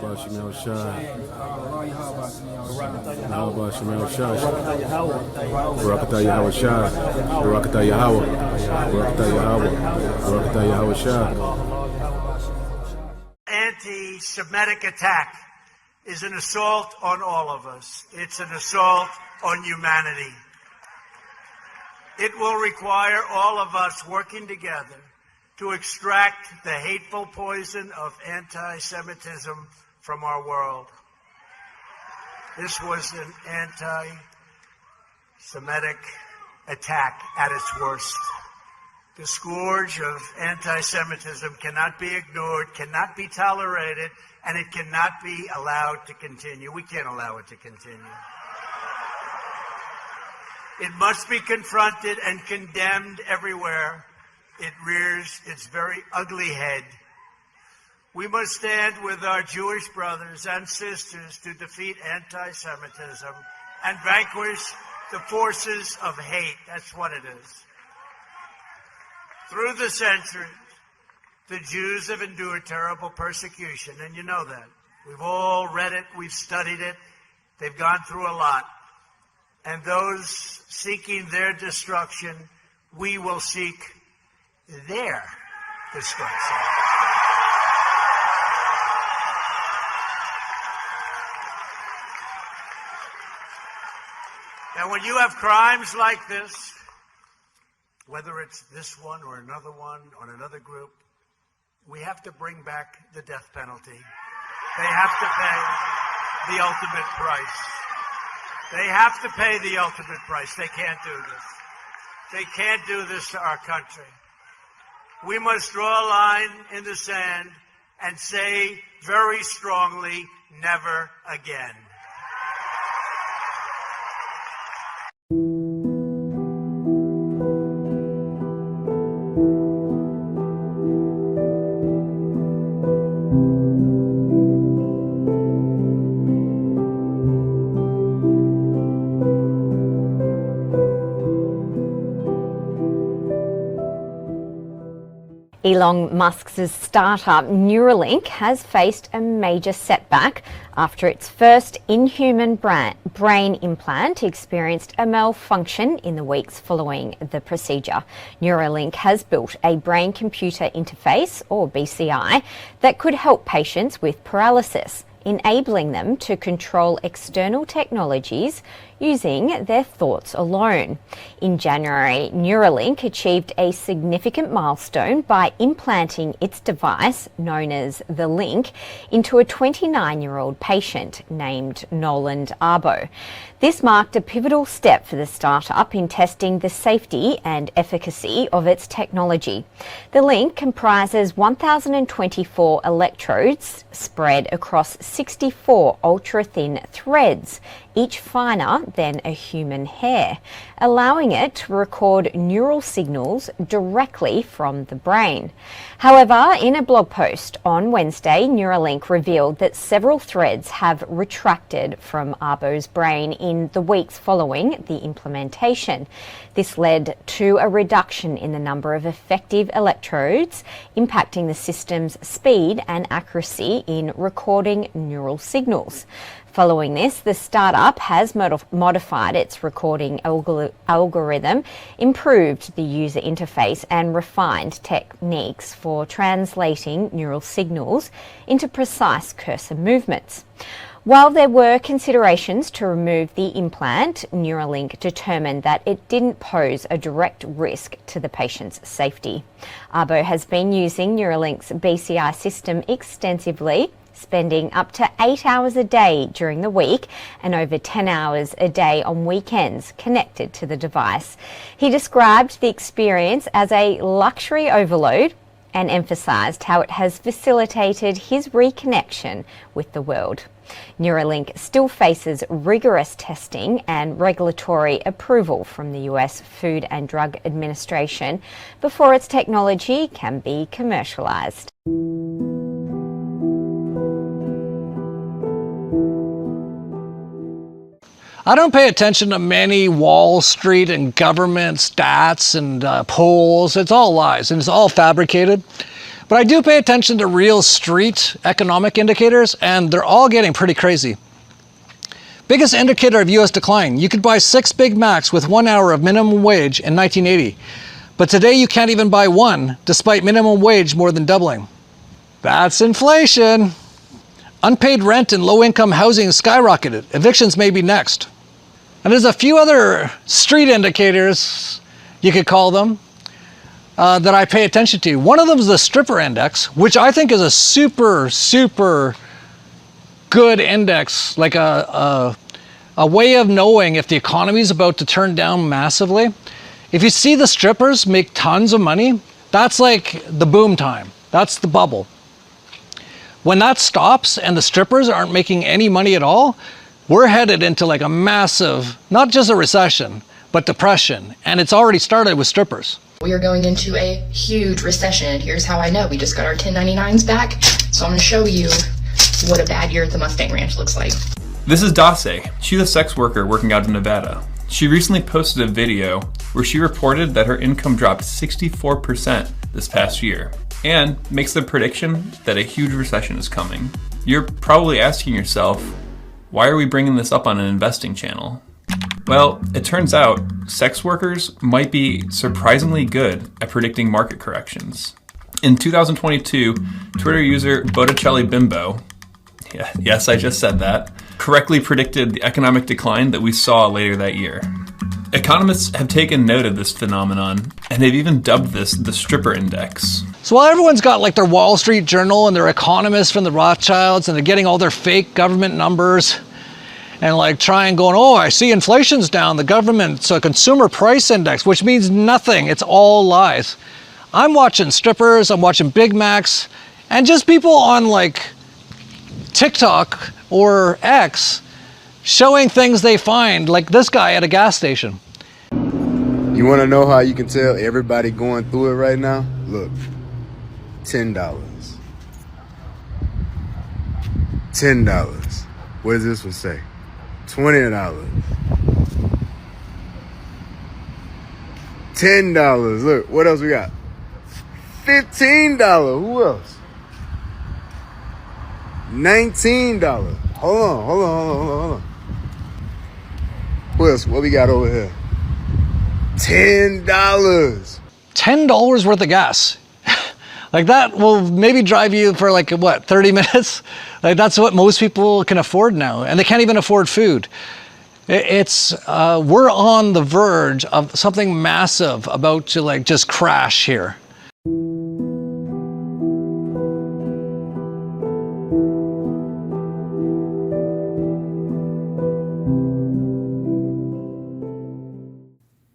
YAHAWASHI Barakatah YAHAWASHI Barakatah Yahawah Barakatah Yahawah Barakatah YAHAWASHI. Anti-Semitic attack is an assault on all of us. It's an assault on humanity. It will require all of us working together to extract the hateful poison of anti-Semitism from our world. This was an anti-Semitic attack at its worst. The scourge of anti-Semitism cannot be ignored, cannot be tolerated, and it cannot be allowed to continue. We can't allow it to continue. It must be confronted and condemned everywhere it rears its very ugly head. We must stand with our Jewish brothers and sisters to defeat anti-Semitism and vanquish the forces of hate. That's what it is. Through the centuries, the Jews have endured terrible persecution, and you know that. We've all read it, we've studied it. They've gone through a lot. And those seeking their destruction, we will seek their destruction. And when you have crimes like this, whether it's this one or another one on another group, we have to bring back the death penalty. They have to pay the ultimate price. They have to pay the ultimate price. They can't do this. They can't do this to our country. We must draw a line in the sand and say very strongly, never again. Elon Musk's startup Neuralink has faced a major setback after its first inhuman brain implant experienced a malfunction in the weeks following the procedure. Neuralink has built a brain-computer interface, or BCI, that could help patients with paralysis, enabling them to control external technologies using their thoughts alone. In January, Neuralink achieved a significant milestone by implanting its device, known as the Link, into a 29-year-old patient named Noland Arbo. This marked a pivotal step for the startup in testing the safety and efficacy of its technology. The Link comprises 1,024 electrodes spread across 64 ultra-thin threads, each finer than a human hair, allowing it to record neural signals directly from the brain. However, in a blog post on Wednesday, Neuralink revealed that several threads have retracted from Arbo's brain in the weeks following the implementation. This led to a reduction in the number of effective electrodes, impacting the system's speed and accuracy in recording neural signals. Following this, the startup has modified its recording algorithm, improved the user interface, and refined techniques for translating neural signals into precise cursor movements. While there were considerations to remove the implant, Neuralink determined that it didn't pose a direct risk to the patient's safety. Arbo has been using Neuralink's BCI system extensively, spending up to 8 hours a day during the week and over 10 hours a day on weekends connected to the device. He described the experience as a luxury overload and emphasised how it has facilitated his reconnection with the world. Neuralink still faces rigorous testing and regulatory approval from the US Food and Drug Administration before its technology can be commercialised. I don't pay attention to many Wall Street and government stats and polls. It's all lies and it's all fabricated. But I do pay attention to real street economic indicators, and they're all getting pretty crazy. Biggest indicator of US decline, you could buy 6 Big Macs with 1 hour of minimum wage in 1980. But today you can't even buy one, despite minimum wage more than doubling. That's inflation. Unpaid rent and low-income housing skyrocketed. Evictions may be next. And there's a few other street indicators, you could call them, that I pay attention to. One of them is the stripper index, which I think is a super good index, like a way of knowing if the economy is about to turn down massively. If you see the strippers make tons of money, that's like the boom time. That's the bubble. When that stops and the strippers aren't making any money at all, we're headed into like a massive, not just a recession, but depression. And it's already started with strippers. We are going into a huge recession. Here's how I know. We just got our 1099s back. So I'm going to show you what a bad year at the Mustang Ranch looks like. This is Dase. She's a sex worker working out in Nevada. She recently posted a video where she reported that her income dropped 64% this past year and makes the prediction that a huge recession is coming. You're probably asking yourself, why are we bringing this up on an investing channel? Well, it turns out sex workers might be surprisingly good at predicting market corrections. In 2022, Twitter user Botticelli Bimbo, yes, I just said that, correctly predicted the economic decline that we saw later that year. Economists have taken note of this phenomenon, and they've even dubbed this the stripper index. So while everyone's got like their Wall Street Journal and their economists from the Rothschilds, and they're getting all their fake government numbers, and like trying going, oh, I see inflation's down, the government's a consumer price index, which means nothing, it's all lies. I'm watching strippers, I'm watching Big Macs, and just people on like TikTok or X showing things they find, like this guy at a gas station. You want to know how you can tell everybody going through it right now? Look, $10. $10. What does this one say? $20. $10. Look, what else we got? $15. Who else? $19. Hold on. What else? What we got over here? $10. $10 worth of gas. Like that will maybe drive you for like, what, 30 minutes? Like that's what most people can afford now. And they can't even afford food. We're on the verge of something massive about to like just crash here.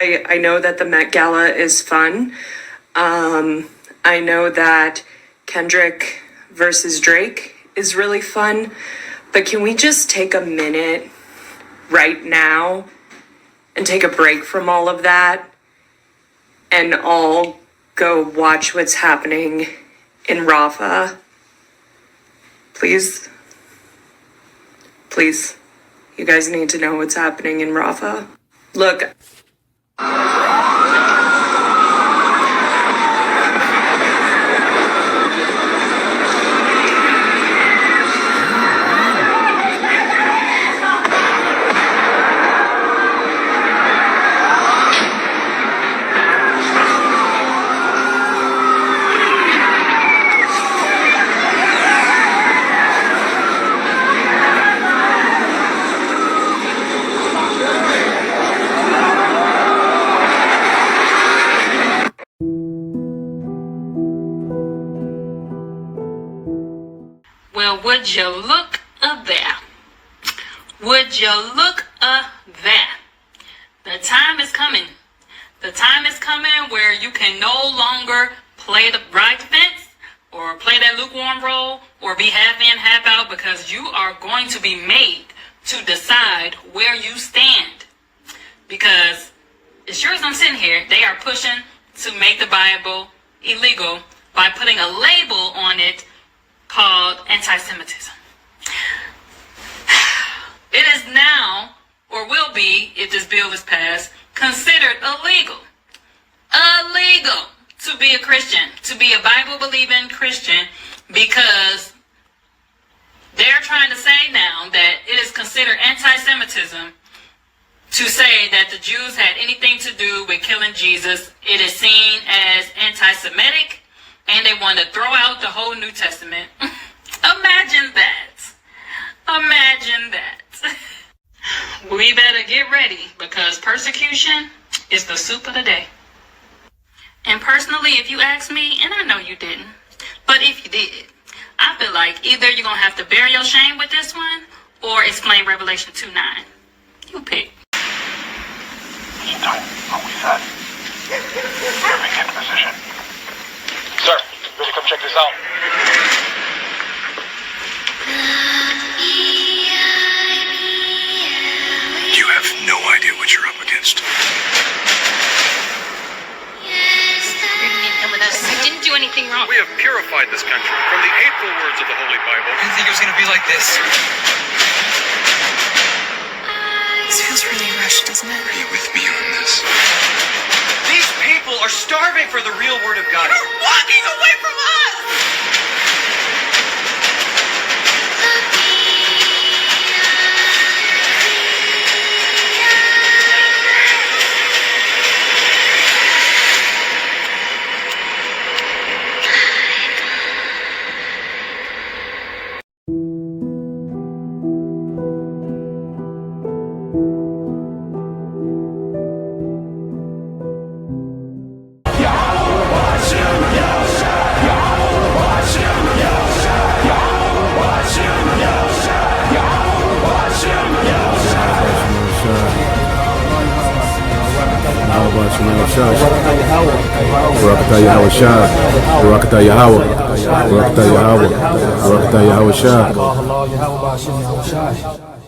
I know that the Met Gala is fun. I know that Kendrick versus Drake is really fun. But can we just take a minute right now and take a break from all of that and all go watch what's happening in Rafah? Please? Please. You guys need to know what's happening in Rafah. Look. Well, would you look at that? Would you look at that? The time is coming. The time is coming where you can no longer play the right defense or play that lukewarm role or be half in, half out, because you are going to be made to decide where you stand. Because as sure as I'm sitting here, they are pushing to make the Bible illegal by putting a label on it called anti-Semitism. It is now, or will be, if this bill is passed, considered illegal. Illegal to be a Christian, to be a Bible-believing Christian, because they're trying to say now that it is considered anti-Semitism to say that the Jews had anything to do with killing Jesus. It is seen as anti-Semitic, and they want to throw out the whole New Testament. Imagine that. Imagine that. We better get ready, because persecution is the soup of the day. And personally, if you ask me, and I know you didn't, but if you did, I feel like either you're going to have to bear your shame with this one or explain Revelation 2:9. You pick. Time, what we said. Moving into position. Sir, ready to come check this out? You have no idea what you're up against. I didn't do anything wrong. We have purified this country from the hateful words of the Holy Bible. I didn't think it was going to be like this. This feels really rushed, doesn't it? Are you with me on this? These people are starving for the real word of God. You're walking away from us! Barakatah YAHAWASHI, Barakatah YAHAWAH, Barakatah YAHAWAH, Barakatah YAHAWASHI.